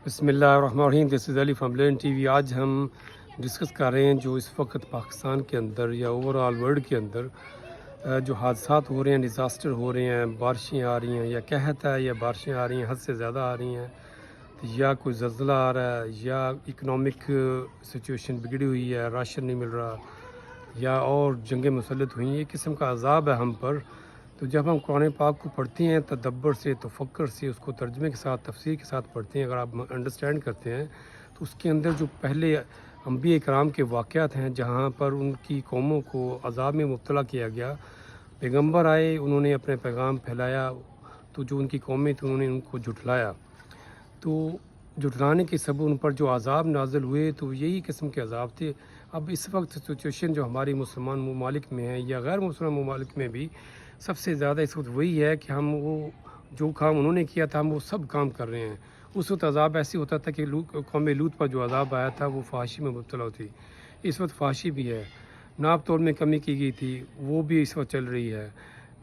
بسم اللہ الرحمن الرحیم. دس از علی فرام لرن ٹی وی. آج ہم ڈسکس کر رہے ہیں جو اس وقت پاکستان کے اندر یا اوور آل ورلڈ کے اندر جو حادثات ہو رہے ہیں، ڈیزاسٹر ہو رہے ہیں، بارشیں آ رہی ہیں یا قحط ہے یا بارشیں آ رہی ہیں حد سے زیادہ آ رہی ہیں، یا کوئی زلزلہ آ رہا ہے، یا اکنامک سچویشن بگڑی ہوئی ہے، راشن نہیں مل رہا، یا اور جنگیں مسلط ہوئی ہیں. یہ قسم کا عذاب ہے ہم پر. تو جب ہم قرآن پاک کو پڑھتے ہیں تدبر سے، تفکر سے، اس کو ترجمے کے ساتھ، تفسیر کے ساتھ پڑھتے ہیں، اگر آپ انڈرسٹینڈ کرتے ہیں تو اس کے اندر جو پہلے انبیاء کرام کے واقعات ہیں جہاں پر ان کی قوموں کو عذاب میں مبتلا کیا گیا، پیغمبر آئے، انہوں نے اپنے پیغام پھیلایا، تو جو ان کی قومیں تھیں انہوں نے ان کو جھٹلایا، تو جھٹلانے کے سبب ان پر جو عذاب نازل ہوئے تو یہی قسم کے عذاب تھے. اب اس وقت سچویشن جو ہماری مسلمان ممالک میں ہے یا غیر مسلمان ممالک میں بھی سب سے زیادہ اس وقت وہی ہے کہ ہم وہ جو کام انہوں نے کیا تھا ہم وہ سب کام کر رہے ہیں. اس وقت عذاب ایسی ہوتا تھا کہ قوم لوط پر جو عذاب آیا تھا وہ فحاشی میں مبتلا ہوتی. اس وقت فحاشی بھی ہے، ناپ توڑ میں کمی کی گئی تھی وہ بھی اس وقت چل رہی ہے،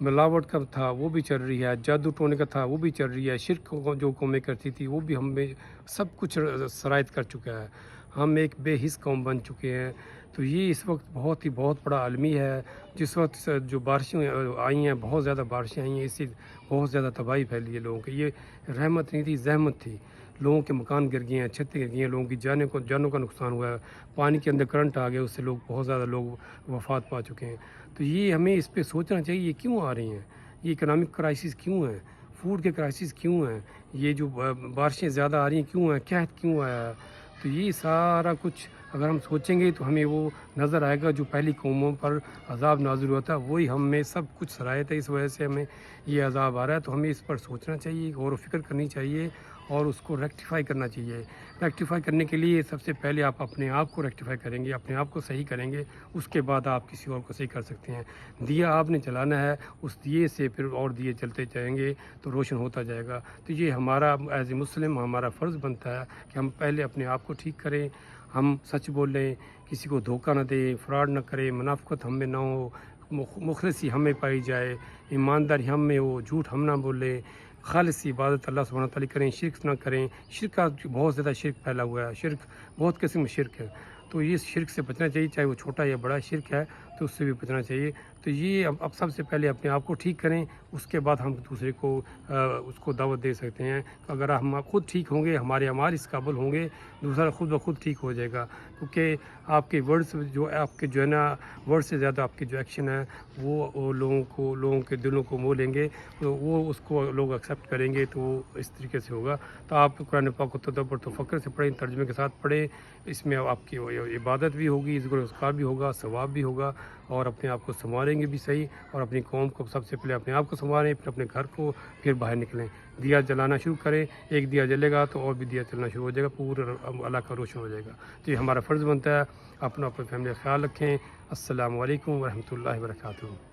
ملاوٹ کا تھا وہ بھی چل رہی ہے، جادو ٹونے کا تھا وہ بھی چل رہی ہے، شرک جو قومیں کرتی تھی وہ بھی ہم میں سب کچھ سرایت کر چکا ہے. ہم ایک بے حس قوم بن چکے ہیں. تو یہ اس وقت بہت بڑا عالمی ہے. جس وقت جو بارشیں آئی ہیں، بہت زیادہ بارشیں آئی ہیں، اس سے بہت زیادہ تباہی پھیلی ہے لوگوں کی. یہ رحمت نہیں تھی، زحمت تھی. لوگوں کے مکان گر گئے ہیں، چھتیں گر گئی ہیں، لوگوں کی جانوں کا نقصان ہوا ہے. پانی کے اندر کرنٹ آ گیا، اس سے بہت زیادہ لوگ وفات پا چکے ہیں. تو یہ ہمیں اس پہ سوچنا چاہیے یہ کیوں آ رہی ہیں، یہ اکنامک کرائسس کیوں ہیں، فوڈ کے کرائسس کیوں ہیں، یہ جو بارشیں زیادہ آ رہی ہیں کیوں ہیں، قحط کیوں آیا ہے. تو یہ سارا کچھ اگر ہم سوچیں گے تو ہمیں وہ نظر آئے گا جو پہلی قوموں پر عذاب نازل ہوا تھا وہی ہم میں سب کچھ سرایت ہے، اس وجہ سے ہمیں یہ عذاب آ رہا ہے. تو ہمیں اس پر سوچنا چاہیے، غور و فکر کرنی چاہیے اور اس کو ریکٹیفائی کرنا چاہیے. ریکٹیفائی کرنے کے لیے سب سے پہلے آپ اپنے آپ کو ریکٹیفائی کریں گے، اپنے آپ کو صحیح کریں گے، اس کے بعد آپ کسی اور کو صحیح کر سکتے ہیں. دیا آپ نے چلانا ہے، اس دیے سے پھر اور دیے چلتے جائیں گے تو روشن ہوتا جائے گا. تو یہ ہمارا ایز اے مسلم ہمارا فرض بنتا ہے کہ ہم پہلے اپنے آپ کو ٹھیک کریں، ہم سچ بولیں، کسی کو دھوکہ نہ دیں، فراڈ نہ کریں، منافقت ہم میں نہ ہو، مخلصی ہم میں پائی جائے، ایمانداری ہم میں ہو، جھوٹ ہم نہ بولیں، خالص عبادت اللہ سبحانہ تعالیٰ کریں، شرک نہ کریں. شرک کا بہت زیادہ شرک پھیلا ہوا ہے، شرک بہت قسم کا شرک ہے. تو اس شرک سے بچنا چاہیے، چاہے وہ چھوٹا یا بڑا شرک ہے تو اس سے بھی بچنا چاہیے. تو یہ اب سب سے پہلے اپنے آپ کو ٹھیک کریں، اس کے بعد ہم دوسرے کو اس کو دعوت دے سکتے ہیں. اگر ہم خود ٹھیک ہوں گے، ہمارے اعمال اس قابل ہوں گے، دوسرا خود بخود ٹھیک ہو جائے گا. کیونکہ آپ کے ورڈز جو ہے نا، ورڈ سے زیادہ آپ کے جو ایکشن ہے وہ لوگوں کے دلوں کو مو لیں گے، تو وہ اس کو لوگ ایکسیپٹ کریں گے. تو وہ اس طریقے سے ہوگا. تو آپ قرآن پاک کو تدبر تفکر سے پڑھیں، ترجمے کے ساتھ پڑھیں. اس میں آپ کی عبادت بھی ہوگی، ذکر و اذکار بھی ہوگا، ثواب بھی ہوگا، اور اپنے آپ کو سنواریں گے بھی صحیح. اور اپنی قوم کو سب سے پہلے اپنے آپ کو سنواریں، پھر اپنے گھر کو، پھر باہر نکلیں. دیا جلانا شروع کریں، ایک دیا جلے گا تو اور بھی دیا چلنا شروع ہو جائے گا، پورا علاقہ روشن ہو جائے گا. تو یہ ہمارا فرض بنتا ہے. اپنا فیملی کا خیال رکھیں. السلام علیکم ورحمۃ اللہ وبرکاتہ.